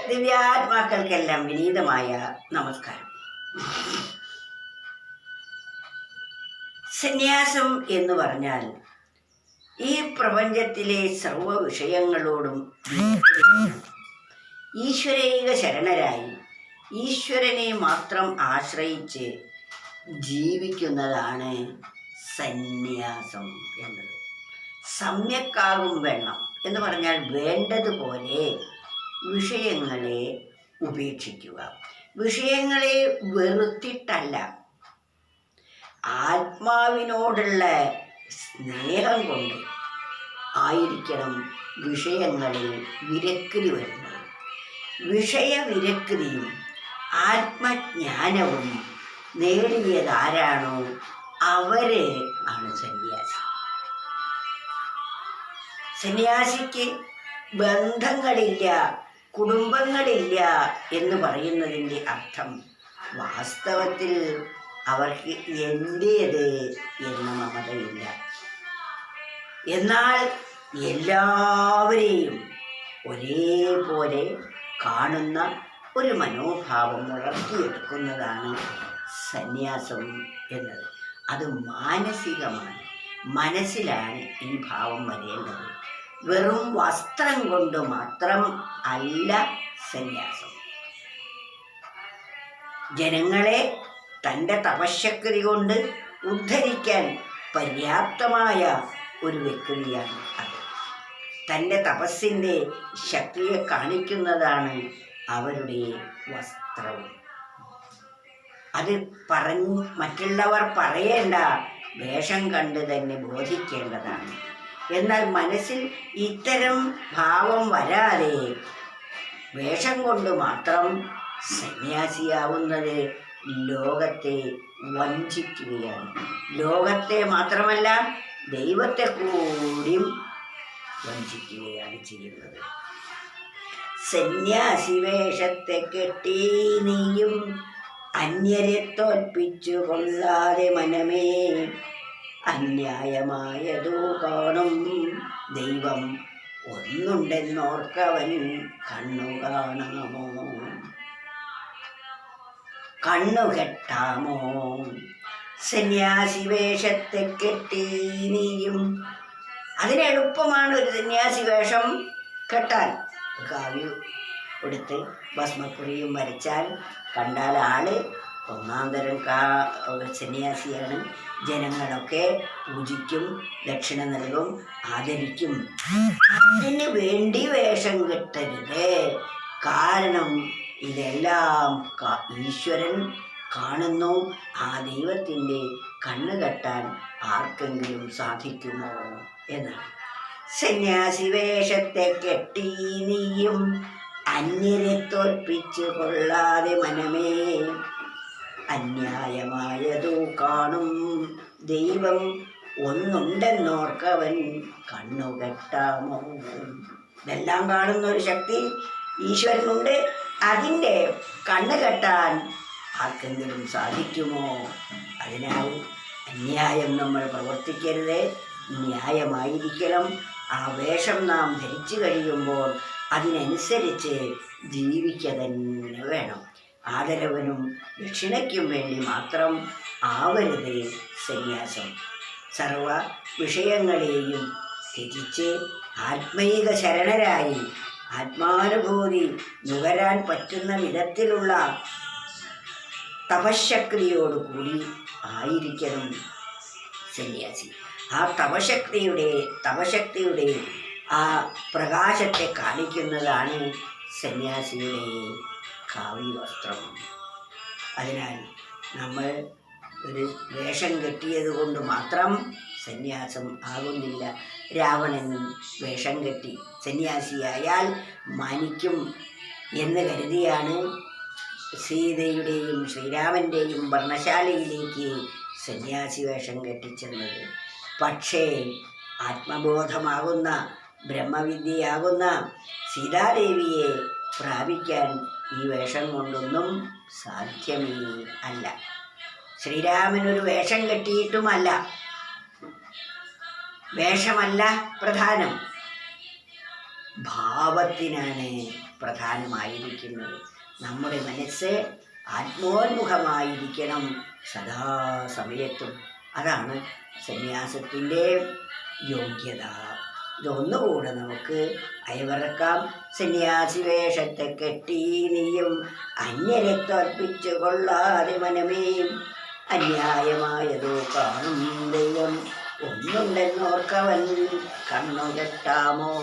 ദിവ്യാത്മാക്കൾക്കെല്ലാം വിനീതമായ നമസ്കാരം. സന്യാസം എന്ന് പറഞ്ഞാൽ ഈ പ്രപഞ്ചത്തിലെ സർവ വിഷയങ്ങളോടും ഈശ്വരൈക ശരണരായി ഈശ്വരനെ മാത്രം ആശ്രയിച്ച് ജീവിക്കുന്നതാണ് സന്യാസം എന്നത്. സമ്യക്കാകും വേണം എന്ന് പറഞ്ഞാൽ വേണ്ടതുപോലെ വിഷയങ്ങളെ ഉപേക്ഷിക്കുക. വിഷയങ്ങളെ വെറുത്തിട്ടല്ല, ആത്മാവിനോടുള്ള സ്നേഹം കൊണ്ട് ആയിരിക്കണം വിഷയങ്ങളിൽ വിരക്തി വരുന്നത്. വിഷയവിരക്തിയും ആത്മജ്ഞാനവും നേടിയതാരാണോ അവര് ആണ് സന്യാസി. സന്യാസിക്ക് ബന്ധങ്ങളില്ല, കുടുംബങ്ങളില്ല എന്ന് പറയുന്നതിൻ്റെ അർത്ഥം വാസ്തവത്തിൽ അവർക്ക് എൻ്റേത് എന്ന മമതയില്ല. എന്നാൽ എല്ലാവരെയും ഒരേപോലെ കാണുന്ന ഒരു മനോഭാവം വളർത്തിയെടുക്കുന്നതാണ് സന്യാസം എന്നത്. അത് മാനസികമാണ്, മനസ്സിലാണ് ഈ ഭാവം വരേണ്ടത്. വെറും വസ്ത്രം കൊണ്ട് മാത്രം അല്ല സന്യാസം. ജനങ്ങളെ തൻ്റെ തപശക്തി കൊണ്ട് ഉദ്ധരിക്കാൻ പര്യാപ്തമായ ഒരു വ്യക്തിയാണ് അത്. തൻ്റെ തപസ്സിൻ്റെ ശക്തിയെ കാണിക്കുന്നതാണ് അവരുടെ വസ്ത്രവും. അത് മറ്റുള്ളവർ പറയേണ്ട, വേഷം കണ്ട് തന്നെ ബോധിക്കേണ്ടതാണ്. എന്നാൽ മനസ്സിൽ ഇത്തരം ഭാവം വരാതെ വേഷം കൊണ്ട് മാത്രം സന്യാസിയാവുന്നത് ലോകത്തെ വഞ്ചിക്കുകയാണ്. ലോകത്തെ മാത്രമല്ല, ദൈവത്തെ കൂടിയും വഞ്ചിക്കുകയാണ് ചെയ്യുന്നത്. സന്യാസി വേഷത്തെ കെട്ടി നീയും അന്യരെ തോൽപ്പിച്ചു കൊള്ളാതെ മനമേ, അന്യായമായതു കാണും ദൈവം ഒന്നുണ്ടെന്നോർക്കവൻ കണ്ണു കാണാമോ, കണ്ണുകെട്ടാമോ. സന്യാസി വേഷത്തെ കെട്ടി നീയും, അതിനെളുപ്പമാണ് ഒരു സന്യാസി വേഷം കെട്ടാൻ. കാവ്യം എടുത്ത് ഭസ്മക്കുറിയും വരച്ചാൽ കണ്ടാൽ ആള് ഒന്നാം തരം സന്യാസിയാണ്. ജനങ്ങളൊക്കെ പൂജിക്കും, ദക്ഷിണ നൽകും, ആദരിക്കും. അതിന് വേണ്ടി വേഷം കെട്ടരുത്. കാരണം ഇതെല്ലാം ഈശ്വരൻ കാണുന്നു. ആ ദൈവത്തിൻ്റെ കണ്ണ് കെട്ടാൻ ആർക്കെങ്കിലും സാധിക്കുമോ എന്നാണ്. സന്യാസി വേഷത്തെ കെട്ടി നീയും അന്യരെ തോൽപ്പിച്ചു കൊള്ളാതെ മനമേ, അന്യായമായതു കാണും ദൈവം ഒന്നുണ്ടെന്നോർക്കവൻ കണ്ണുകെട്ടാമോ. ഇതെല്ലാം കാണുന്ന ഒരു ശക്തി ഈശ്വരനുണ്ട്. അതിൻ്റെ കണ്ണ് കെട്ടാൻ ആർക്കെങ്കിലും സാധിക്കുമോ? അതിനാൽ അന്യായം നമ്മൾ പ്രവർത്തിക്കരുത്, ന്യായമായിരിക്കണം. ആ വേഷം നാം ധരിച്ചു കഴിയുമ്പോൾ അതിനനുസരിച്ച് ജീവിക്കുക തന്നെ വേണം. ആദരവനും ദക്ഷിണയ്ക്കും വേണ്ടി മാത്രം ആവരുത് സന്യാസം. സർവ വിഷയങ്ങളെയും ത്യജിച്ച് ആത്മീക ശരണരായി ആത്മാനുഭൂതി നുകരാൻ പറ്റുന്ന വിധത്തിലുള്ള തപശക്തിയോടുകൂടി ആയിരിക്കണം സന്യാസി. ആ തപശക്തിയുടെ ആ പ്രകാശത്തെ കാണിക്കുന്നതാണ് സന്യാസിയുടെ കാവ്യവസ്ത്രം. അതിനാൽ നമ്മൾ ഒരു വേഷം കെട്ടിയത് കൊണ്ട് മാത്രം സന്യാസം ആകുന്നില്ല. രാവണൻ വേഷം കെട്ടി സന്യാസിയായാൽ മാനിക്കും എന്ന് കരുതിയാണ് സീതയുടെയും ശ്രീരാമൻ്റെയും വർണ്ണശാലയിലേക്ക് സന്യാസി വേഷം കെട്ടിച്ചെന്നത്. പക്ഷേ ആത്മബോധമാകുന്ന ബ്രഹ്മവിദ്യയാകുന്ന സീതാദേവിയെ പ്രാപിക്കാൻ ഈ വേഷം കൊണ്ടൊന്നും സാധ്യമേ അല്ല. ശ്രീരാമനൊരു വേഷം കെട്ടിയിട്ടുമല്ല. വേഷമല്ല പ്രധാനം, ഭാവം ഭാവത്തിനാണ് പ്രധാനമായിരിക്കുന്നത്. നമ്മുടെ മനസ്സ് ആത്മോന്മുഖമായിരിക്കണം സദാസമയത്തും. അതാണ് സന്യാസത്തിൻ്റെ യോഗ്യത. ഇതൊന്നുകൂടെ നമുക്ക് അയവിറക്കാം. സന്യാസി വേഷത്തെ കെട്ടി നീയും അന്യരെ തോൽപ്പിച്ചു കൊള്ളാതെ മനമേയും അന്യായമായതോ കാണും ദൈവം ഒന്നുണ്ടെന്നോർക്കവൻ കണ്ണു കെട്ടാമോ.